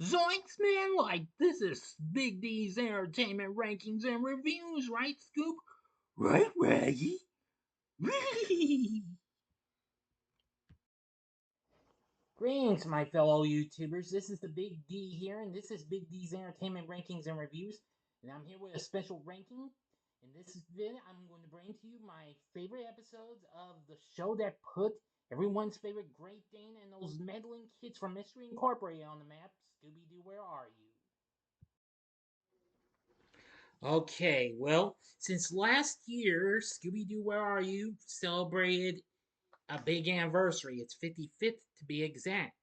Zoinks, man! Like, this is Big D's entertainment rankings and reviews, right, Scoop? Right, Raggy? Greetings, my fellow YouTubers. This is the Big D here, and this is Big D's entertainment rankings and reviews. And I'm here with a special ranking. In this vid, I'm going to bring to you my favorite episodes of the show that put everyone's favorite Great Dane and those meddling kids from Mystery Incorporated on the map. Scooby-Doo, where are you? Okay, well, since last year, Scooby Doo Where Are You celebrated a big anniversary. It's 55th to be exact.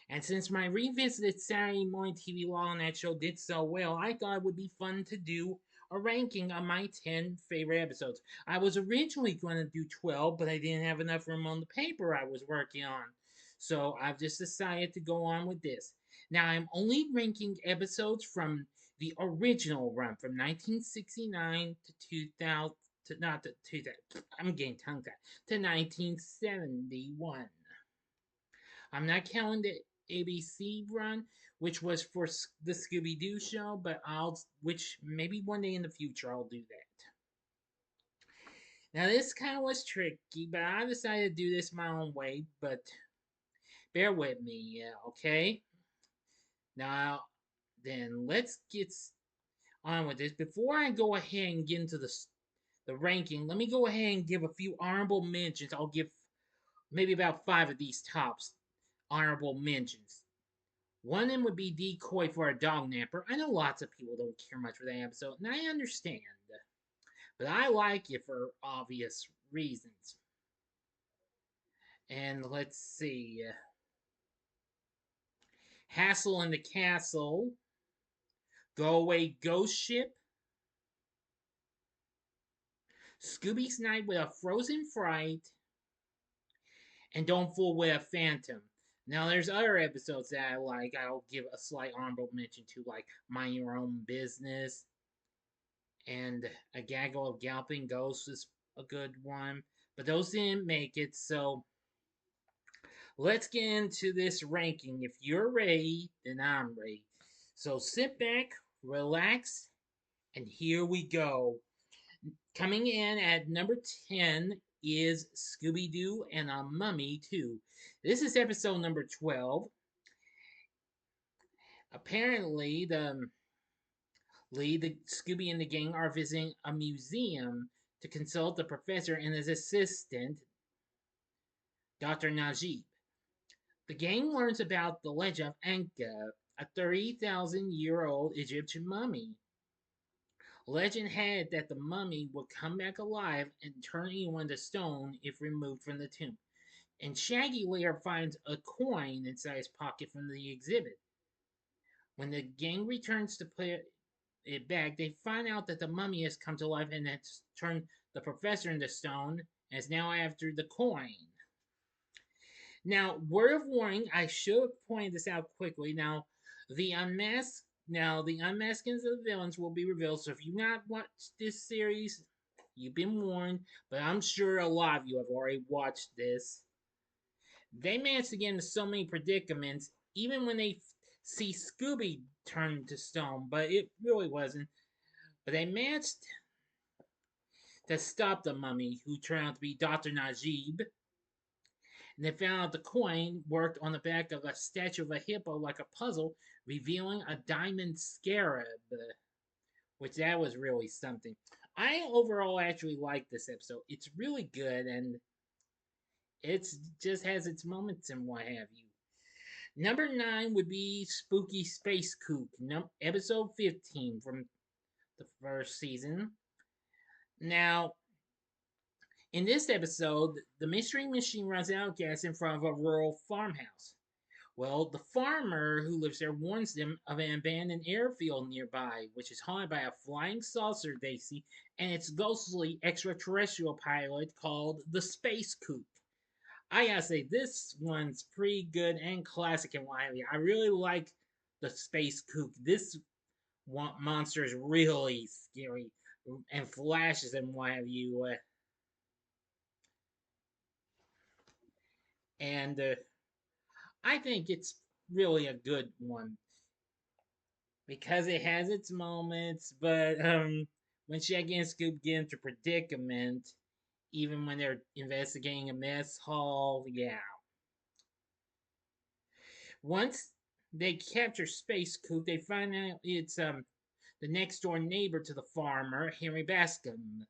And since my revisited Saturday morning TV law on that show did so well, I thought it would be fun to do a ranking of my 10 favorite episodes. I was originally going to do 12, but I didn't have enough room on the paper I was working on. So I've just decided to go on with this. Now I'm only ranking episodes from the original run from 1969 to 2000 to not to 2000. I'm getting tongue tied to 1971. I'm not counting the ABC run, which was for the Scooby Doo show, but which maybe one day in the future I'll do that. Now this kind of was tricky, but I decided to do this my own way. But bear with me, okay? Now then, let's get on with this. Before I go ahead and get into the ranking, let me go ahead and give a few honorable mentions. I'll give maybe about 5 of these tops honorable mentions. One of them would be Decoy for a Dog Napper. I know lots of people don't care much for that episode, and I understand. But I like it for obvious reasons. And let's see. Hassle in the Castle. Go Away Ghost Ship. Scooby's Night with a Frozen Fright. And Don't Fool with a Phantom. Now, there's other episodes that I like. I'll give a slight honorable mention to, like Mind Your Own Business, and A Gaggle of Galloping Ghosts is a good one. But those didn't make it, so let's get into this ranking. If you're ready, then I'm ready. So sit back, relax, and here we go. Coming in at number 10 is Scooby Doo and a Mummy 2. This is episode number 12. Apparently, the Scooby and the gang are visiting a museum to consult the professor and his assistant, Dr. Najib. The gang learns about the legend of Anka, a 30,000-year-old Egyptian mummy. Legend had that the mummy would come back alive and turn anyone to stone if removed from the tomb. And Shaggy later finds a coin inside his pocket from the exhibit. When the gang returns to put it back, they find out that the mummy has come to life and has turned the professor into stone and is now after the coin. Now, word of warning, I should have pointed this out quickly. The the unmaskings of the villains will be revealed. So if you've not watched this series, you've been warned. But I'm sure a lot of you have already watched this. They managed to get into so many predicaments, even when they see Scooby turn to stone. But it really wasn't. But they managed to stop the mummy, who turned out to be Dr. Najib, and they found out the coin worked on the back of a statue of a hippo like a puzzle, revealing a diamond scarab, which that was really something. I overall actually like this episode. It's really good, and it's just has its moments and what have you. Number 9 would be Spooky Space Kook, episode 15 from the first season. Now, in this episode, the mystery machine runs out of gas in front of a rural farmhouse. Well, the farmer who lives there warns them of an abandoned airfield nearby, which is haunted by a flying saucer they see and its ghostly extraterrestrial pilot called the Space Kook. I gotta say, this one's pretty good and classic and what have you. I really like the Space Kook. This monster is really scary and flashes and what have you. And I think it's really a good one. because it has its moments, but when Shaggy and Scoop get into predicament, even when they're investigating a mess hall, yeah. Once they capture Space Coop, they find out it's the next door neighbor to the farmer, Henry Bascom,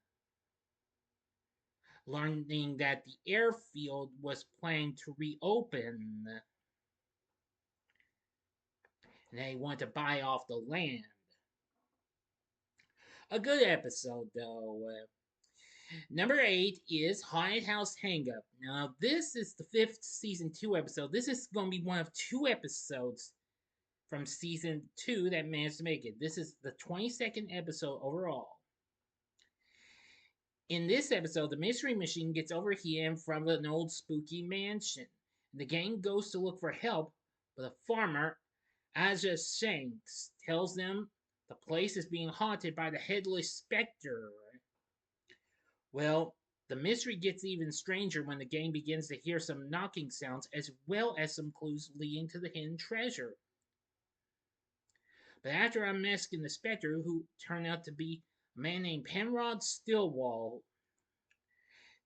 learning that the airfield was planning to reopen and they want to buy off the land. A good episode, though. Number 8 is Haunted House Hangup. Now, this is the 5th season 2 episode. This is going to be one of 2 episodes from season 2 that managed to make it. This is the 22nd episode overall. In this episode, the mystery machine gets overheated in front of an old spooky mansion. The gang goes to look for help, but the farmer, Aja Shanks, tells them the place is being haunted by the headless specter. Well, the mystery gets even stranger when the gang begins to hear some knocking sounds as well as some clues leading to the hidden treasure. But after unmasking the specter, who turned out to be a man named Penrod Stillwell,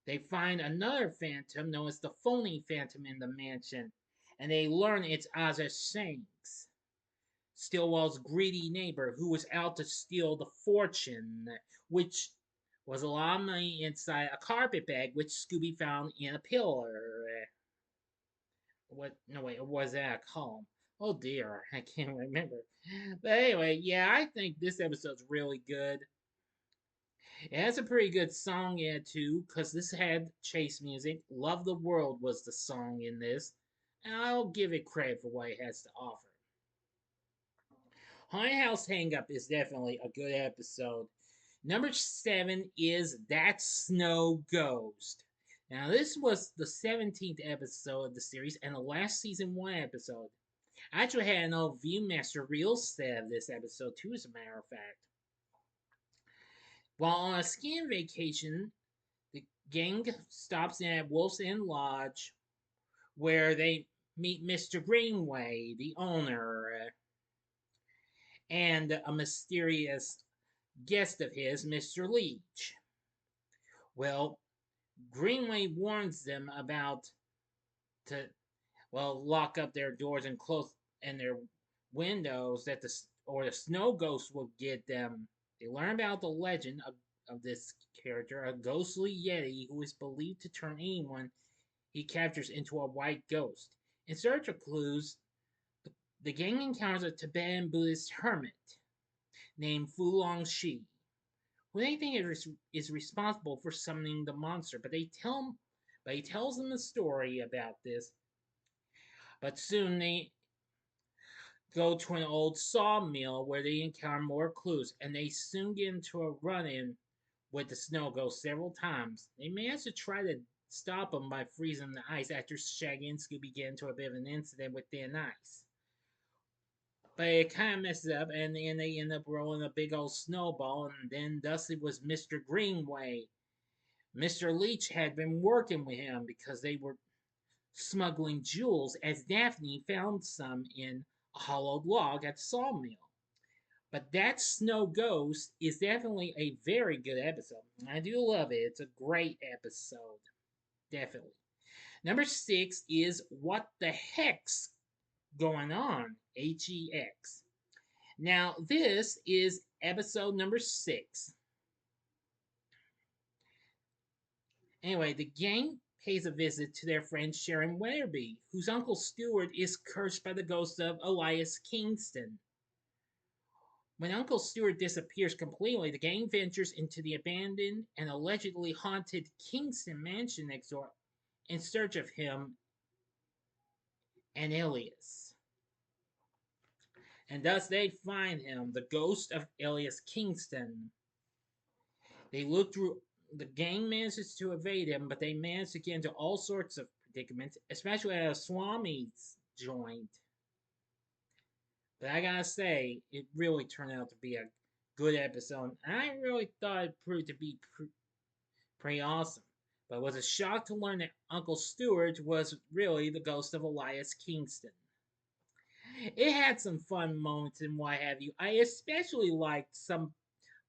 they find another phantom known as the Phony Phantom in the mansion, and they learn it's Aza Shanks, Stillwell's greedy neighbor who was out to steal the fortune, which was a lot of money inside a carpet bag which Scooby found in a pillar. What? No, wait, or was that a column? Oh dear, I can't remember. But anyway, yeah, I think this episode's really good. It has a pretty good song in it too, because this had chase music. Love the World was the song in this, and I'll give it credit for what it has to offer. Haunted House Hangup is definitely a good episode. Number 7 is That Snow Ghost. Now, this was the 17th episode of the series and the last season 1 episode. I actually had an old Viewmaster reel set of this episode too, as a matter of fact. While on a skiing vacation, the gang stops in at Wolf's End Lodge, where they meet Mr. Greenway, the owner, and a mysterious guest of his, Mr. Leach. Well, Greenway warns them about to lock up their doors and close and their windows that the snow ghost will get them. They learn about the legend of this character, a ghostly yeti who is believed to turn anyone he captures into a white ghost. In search of clues, the gang encounters a Tibetan Buddhist hermit named Fulong Shi, who they think is responsible for summoning the monster. But he tells them the story about this. But soon they go to an old sawmill where they encounter more clues, and they soon get into a run-in with the snow ghost several times. They manage to try to stop him by freezing the ice after Shaggy and Scooby get into a bit of an incident with thin ice. But it kind of messes up, and then they end up rolling a big old snowball, and then thus it was Mr. Greenway. Mr. Leach had been working with him because they were smuggling jewels, as Daphne found some in a hollowed log at the sawmill. But That Snow Ghost is definitely a very good episode. I do love it. It's a great episode. Definitely. Number 6 is What the Heck's Going On? HEX. Now, this is episode number 6. Anyway, the gang pays a visit to their friend Sharon Weatherby, whose Uncle Stewart is cursed by the ghost of Elias Kingston. When Uncle Stewart disappears completely, the gang ventures into the abandoned and allegedly haunted Kingston mansion next door in search of him and Elias. And thus they find him, the ghost of Elias Kingston. They look through. The gang manages to evade him, but they manage to get into all sorts of predicaments, especially at a Swami's joint. But I gotta say, it really turned out to be a good episode. I really thought it proved to be pretty awesome. But it was a shock to learn that Uncle Stewart was really the ghost of Elias Kingston. It had some fun moments and what have you. I especially liked some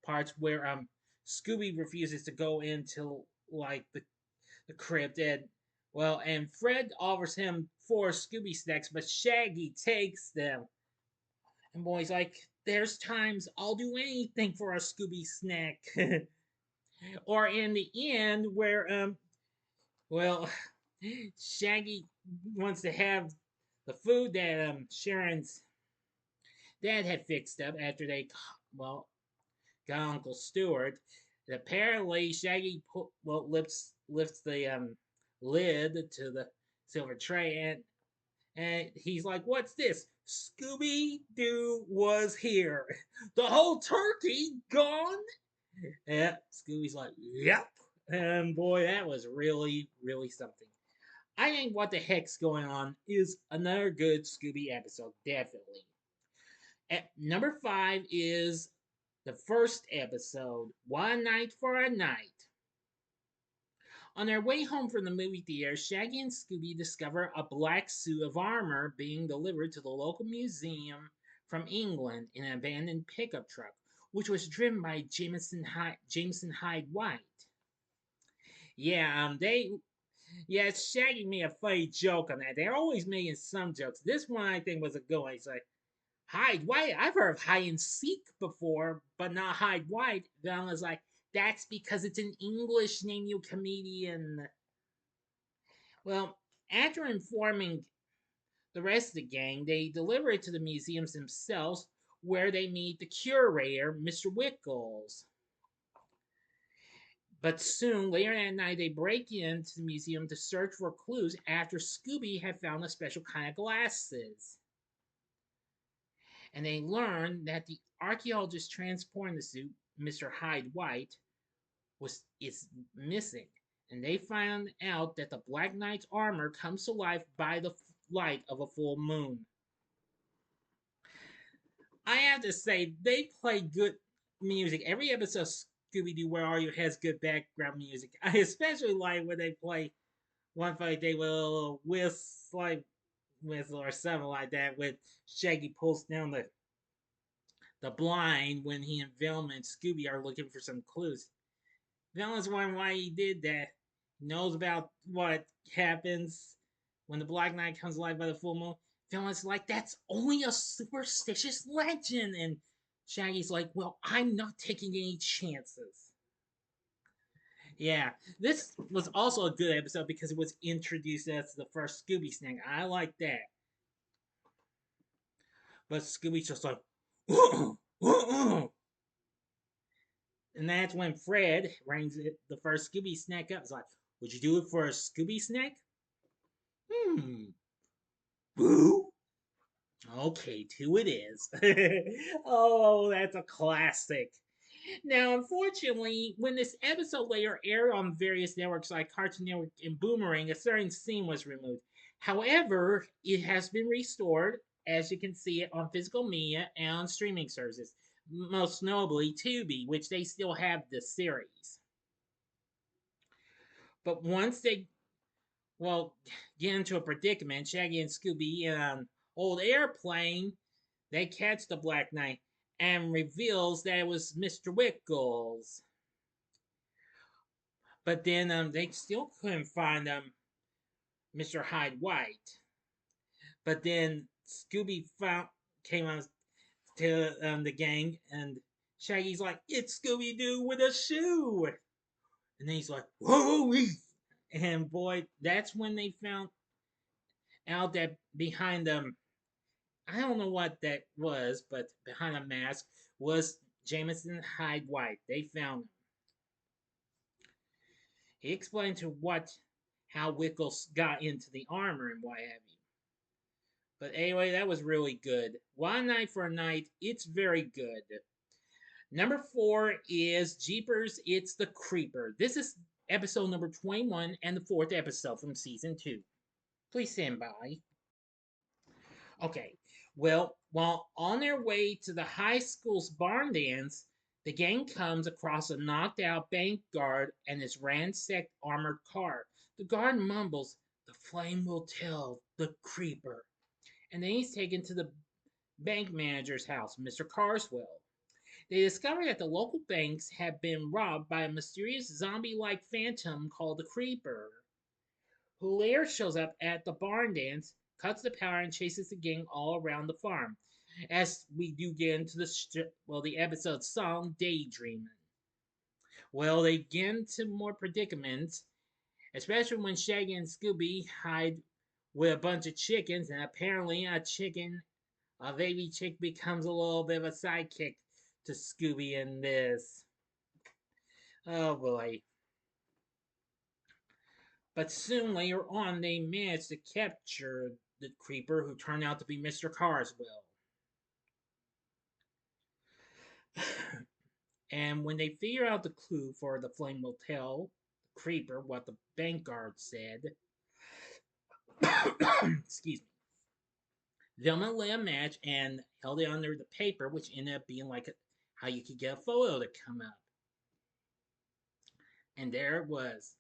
parts where Scooby refuses to go into like the crypt and and Fred offers him 4 Scooby snacks, but Shaggy takes them. And Boy's like, there's times I'll do anything for a Scooby snack. Or in the end where well Shaggy wants to have the food that Sharon's dad had fixed up after they well got Uncle Stewart. And apparently, Shaggy lifts the lid to the silver tray, and he's like, "What's this? Scooby-Doo was here. The whole turkey gone." Yeah, Scooby's like, "Yep." And boy, that was really, really something. I think What the Heck's Going On is another good Scooby episode, definitely. At number 5 is the first episode, One Night for a Night. On their way home from the movie theater, Shaggy and Scooby discover a black suit of armor being delivered to the local museum from England in an abandoned pickup truck, which was driven by Jameson Hyde White. Yeah, Shaggy made a funny joke on that. They're always making some jokes. This one I think was a good one. He's like, Hyde White. I've heard of hide and seek before, but not Hyde White. Then I was like, that's because it's an English name, you comedian. Well, after informing the rest of the gang, they deliver it to the museums themselves, where they meet the curator, Mr. Wickles. But soon, later that night, they break into the museum to search for clues after Scooby had found a special kind of glasses. And they learn that the archaeologist transporting the suit, Mr. Hyde White, is missing. And they find out that the Black Knight's armor comes to life by the light of a full moon. I have to say, they play good music. Every episode of Scooby Doo Where Are You has good background music. I especially like when they play One Fight Day with a little whistle or something like that, with Shaggy pulls down the blind when he and Velma and Scooby are looking for some clues. Velma's wondering why he did that. He knows about what happens when the Black Knight comes alive by the full moon. Velma's like, that's only a superstitious legend. And Shaggy's like, well, I'm not taking any chances. Yeah, this was also a good episode because it was introduced as the first Scooby snack. I like that. But Scooby's just like, and that's when Fred rings the first Scooby snack up. It's like, would you do it for a Scooby snack? Hmm. Boo. Okay, 2 it is. Oh, that's a classic. Now, unfortunately, when this episode later aired on various networks like Cartoon Network and Boomerang, a certain scene was removed. However, it has been restored, as you can see it on physical media and on streaming services, most notably Tubi, which they still have the series. But once they, get into a predicament, Shaggy and Scooby in an old airplane, they catch the Black Knight and reveals that it was Mr. Wickles. But then they still couldn't find Mr. Hyde White. But then Scooby came on to the gang, and Shaggy's like, "It's Scooby Doo with a shoe," and then he's like, "Whoa!" And boy, that's when they found out that behind them, I don't know what that was, but behind a mask was Jameson Hyde White. They found him. He explained to how Wickles got into the armor and what have you. But anyway, that was really good. One Night for a Night, it's very good. Number 4 is Jeepers, It's the Creeper. This is episode number 21 and the 4th episode from season 2. Please stand by. Okay, well, while on their way to the high school's barn dance, the gang comes across a knocked out bank guard and his ransacked armored car. The guard mumbles, "The flame will tell the creeper." And then he's taken to the bank manager's house, Mr. Carswell. They discover that the local banks have been robbed by a mysterious zombie like phantom called the Creeper, who later shows up at the barn dance, cuts the power, and chases the gang all around the farm. As we do get into the episode song Daydreaming. Well, they get into more predicaments, especially when Shaggy and Scooby hide with a bunch of chickens, and apparently a baby chick becomes a little bit of a sidekick to Scooby in this. Oh boy. But soon later on, they manage to capture the creeper who turned out to be Mr. Carswell. And when they figure out the clue for the flame will tell the creeper what the bank guard said, excuse me, Velma lit a match and held it under the paper, which ended up being like how you could get a photo to come up. And there it was.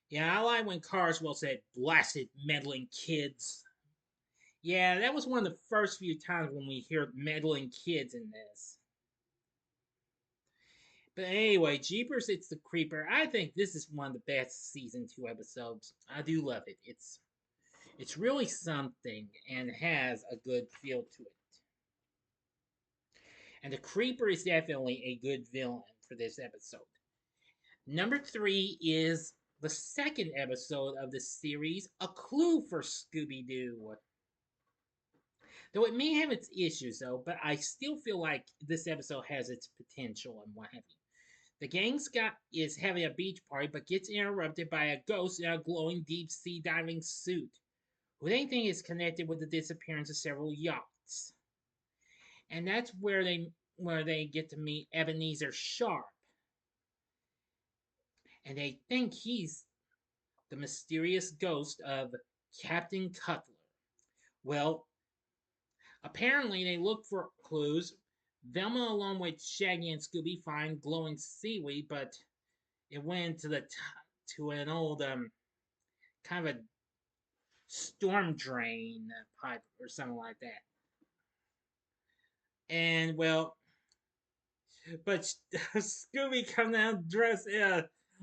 Yeah, I like when Carswell said, "Blasted meddling kids." Yeah, that was one of the first few times when we hear meddling kids in this. But anyway, Jeepers, it's the Creeper. I think this is one of the best season 2 episodes. I do love it. It's really something and has a good feel to it. And the Creeper is definitely a good villain for this episode. Number 3 is the second episode of the series, A Clue for Scooby-Doo. Though it may have its issues, though, but I still feel like this episode has its potential and what have you. The gang is having a beach party, but gets interrupted by a ghost in a glowing deep sea diving suit, who they think is connected with the disappearance of several yachts. And that's where they get to meet Ebenezer Sharp, and they think he's the mysterious ghost of Captain Cutler. Well, apparently they look for clues. Velma, along with Shaggy and Scooby, find glowing seaweed, but it went to an old kind of a storm drain pipe or something like that. And well, but Scooby comes out dressed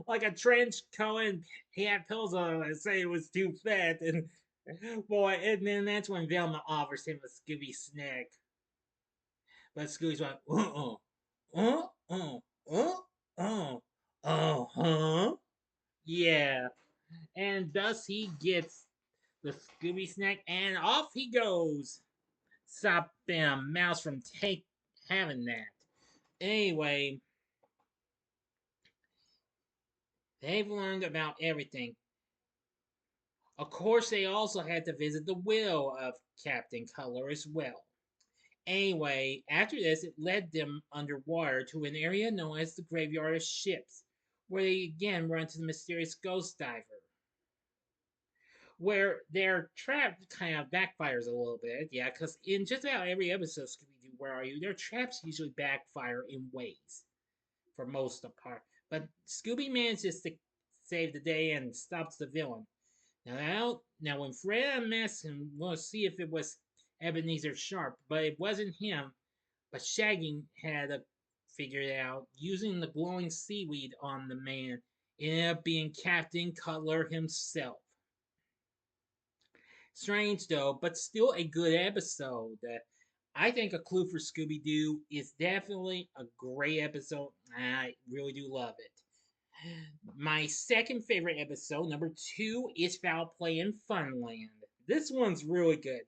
like a trench coat and he had pills on and say it was too fat and boy, and then that's when Velma offers him a Scooby snack. But Scooby's like, huh? Yeah. And thus he gets the Scooby snack and off he goes. Stop Mouse from having that. Anyway, they've learned about everything. Of course, they also had to visit the will of Captain Color as well. Anyway, after this, it led them underwater to an area known as the Graveyard of Ships, where they again run into the mysterious ghost diver. Where their trap kind of backfires a little bit, yeah, because in just about every episode of Scooby Doo, Where Are You? Their traps usually backfire in ways, for most of the part. But Scooby manages to save the day and stops the villain. Now when Fred unmasks him, we'll see if it was Ebenezer Sharp, but it wasn't him. But Shaggy had figured it out using the glowing seaweed on the man. It ended up being Captain Cutler himself. Strange though, but still a good episode. I think A Clue for Scooby Doo is definitely a great episode. I really do love it. My second favorite episode, number 2, is Foul Play in Funland. This one's really good.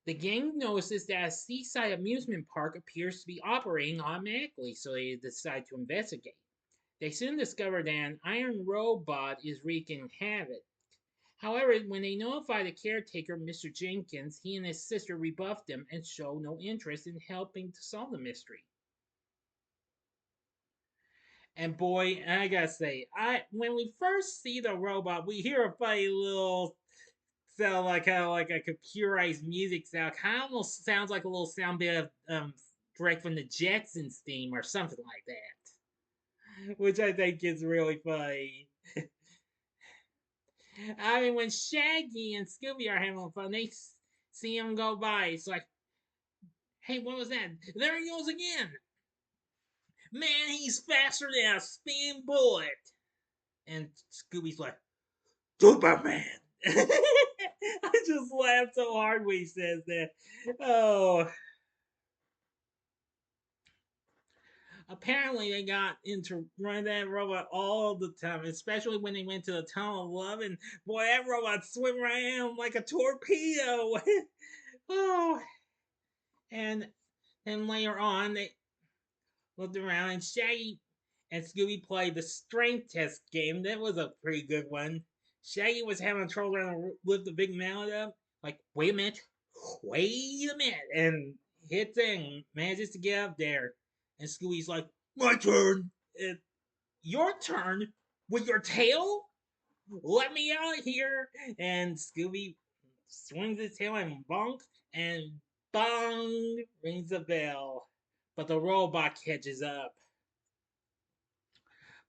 The gang notices that a seaside amusement park appears to be operating automatically, so they decide to investigate. They soon discover that an iron robot is wreaking havoc. However, when they notify the caretaker, Mr. Jenkins, he and his sister rebuff them and show no interest in helping to solve the mystery. And boy, I gotta say, I when we first see the robot, we hear a funny little sound like how like a computerized music sound. Kind of almost sounds like a little sound bit of direct from the Jetsons theme or something like that, which I think is really funny. I mean, when Shaggy and Scooby are having fun, they see him go by. It's like, Hey, what was that? There he goes again! Man, he's faster than a speeding bullet! And Scooby's like, Superman! I just laughed so hard when he says that. Oh, apparently they got into running that robot all the time, especially when they went to the Tunnel of Love. And boy, that robot swim around like a torpedo. Oh, and then later on, they looked around and Shaggy and Scooby played the strength test game. That was a pretty good one. Shaggy was having trouble trying to lift the big mallet up. Like, wait a minute, and hits it and manages to get up there. And Scooby's like, my turn. And your turn with your tail? Let me out here. And Scooby swings his tail and bonk, and bong rings a bell. But the robot catches up.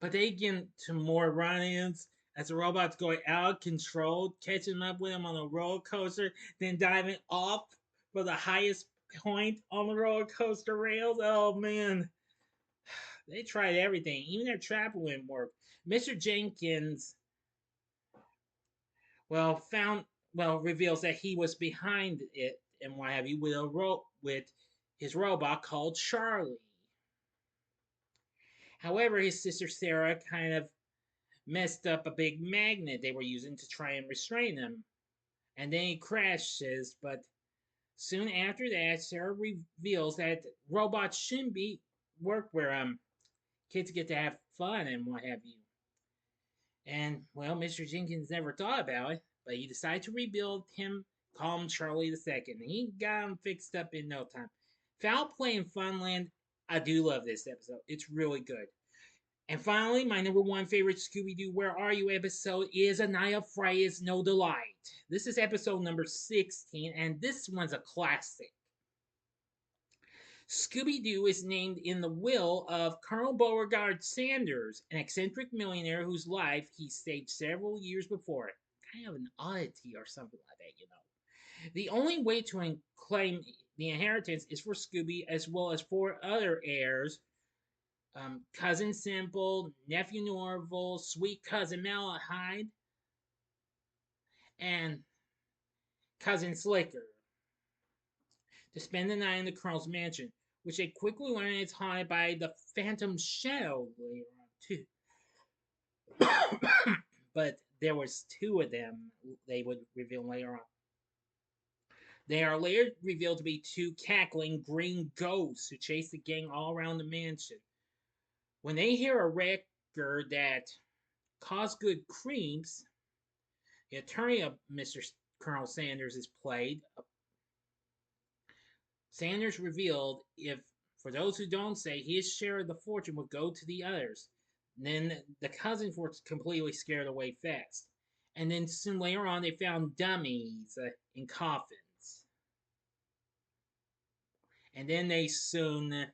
But they get to more run-ins as the robot's going out of control, catching up with him on a roller coaster, then diving off for the highest point on the roller coaster rails. Oh man, they tried everything. Even their trapper wouldn't work. Mr. Jenkins, found reveals that he was behind it and what have you with his robot called Charlie. However, his sister Sarah kind of messed up a big magnet they were using to try and restrain him. And then he crashes, but soon after that, Sarah reveals that robots shouldn't be work where kids get to have fun and what have you. And well, Mr. Jenkins never thought about it, but he decided to rebuild him, call him Charlie II. He got him fixed up in no time. Foul Play in Funland, I do love this episode. It's really good. And finally, my number one favorite Scooby-Doo Where Are You episode is A Night of Fright is No Delight. This is episode number 16, and this one's a classic. Scooby-Doo is named in the will of Colonel Beauregard Sanders, an eccentric millionaire whose life he saved several years before. Kind of an oddity or something like that, you know. The only way to claim the inheritance is for Scooby as well as four other heirs, Cousin Simple, Nephew Norval, Sweet Cousin Malahide, and Cousin Slicker, to spend the night in the Colonel's mansion, which they quickly learn is haunted by the Phantom Shadow later on, too. But there was two of them they would reveal later on. They are later revealed to be two cackling green ghosts who chase the gang all around the mansion. When they hear a record that Cosgood creeps, the attorney of Mr. Colonel Sanders is played. Sanders revealed if, for those who don't say, his share of the fortune would go to the others. Then the cousins were completely scared away fast. And then soon later on, they found dummies in coffins. And then they soon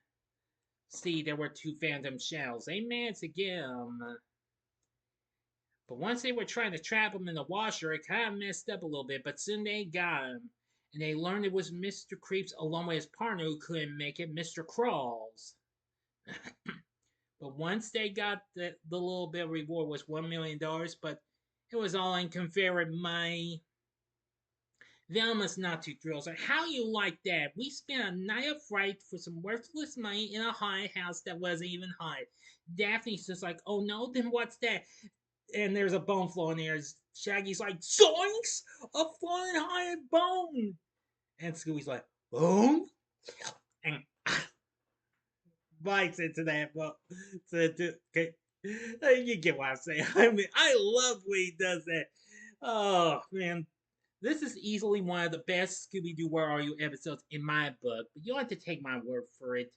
see there were two phantom shells. They managed to get them. But once they were trying to trap him in the washer, it kind of messed up a little bit. But soon they got him. And they learned it was Mr. Creeps along with his partner who couldn't make it, Mr. Crawls. But once they got the little bit of reward was $1 million, but it was all in Confederate money. Velma's not too thrilled. Like, how you like that? We spent a night of fright for some worthless money in a haunted house that wasn't even haunted. Daphne's just like, oh no, then what's that? And there's a bone flowing there. Shaggy's like, zoinks! A flying haunted bone! And Scooby's like, bone? And bites into that bone. Okay. You get what I'm saying. I mean, I love when he does that. Oh, man. This is easily one of the best Scooby-Doo Where Are You episodes in my book, but you'll have to take my word for it.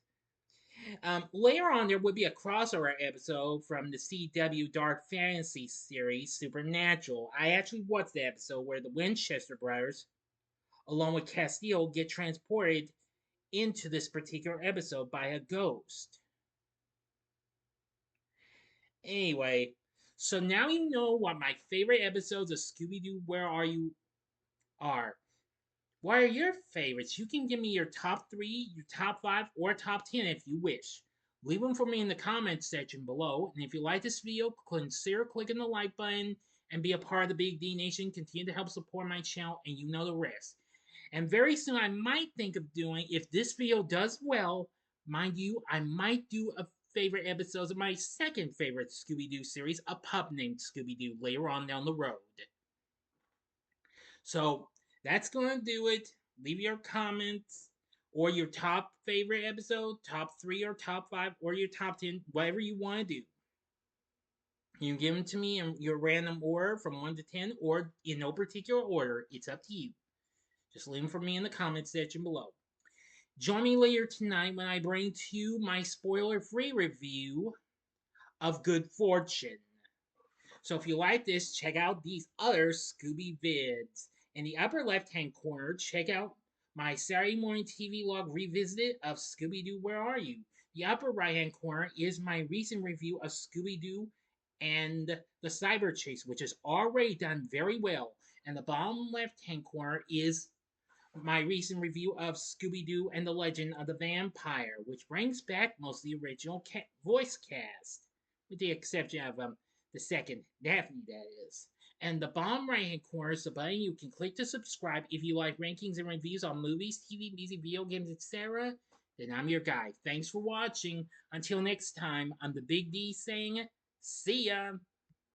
Later on, there would be a crossover episode from the CW Dark Fantasy series, Supernatural. I actually watched the episode where the Winchester brothers, along with Castile, get transported into this particular episode by a ghost. Anyway, so now you know what my favorite episodes of Scooby-Doo Where Are You are. What are your favorites? You can give me your top three, your top five, or top 10 if you wish. Leave them for me in the comments section below. And if you like this video, consider clicking the like button and be a part of the Big D Nation. Continue to help support my channel, and you know the rest. And very soon, I might think of doing, if this video does well, mind you, I might do a favorite episodes of my second favorite Scooby-Doo series, A Pup Named Scooby-Doo, later on down the road. So that's going to do it. Leave your comments or your top favorite episode, top three or top five, or your top 10, whatever you want to do. You can give them to me in your random order from 1 to 10, or in no particular order. It's up to you. Just leave them for me in the comments section below. Join me later tonight when I bring to you my spoiler-free review of Good Fortune. So if you like this, check out these other Scooby vids. In the upper left-hand corner, check out my Saturday morning TV log revisited of Scooby-Doo, Where Are You? The upper right-hand corner is my recent review of Scooby-Doo and the Cyber Chase, which is already done very well. And the bottom left-hand corner is my recent review of Scooby-Doo and the Legend of the Vampire, which brings back most of the original voice cast, with the exception of the second Daphne, that is. And the bottom right-hand corner is the button you can click to subscribe if you like rankings and reviews on movies, TV, music, video games, etc. Then I'm your guy. Thanks for watching. Until next time, I'm the Big D saying, see ya!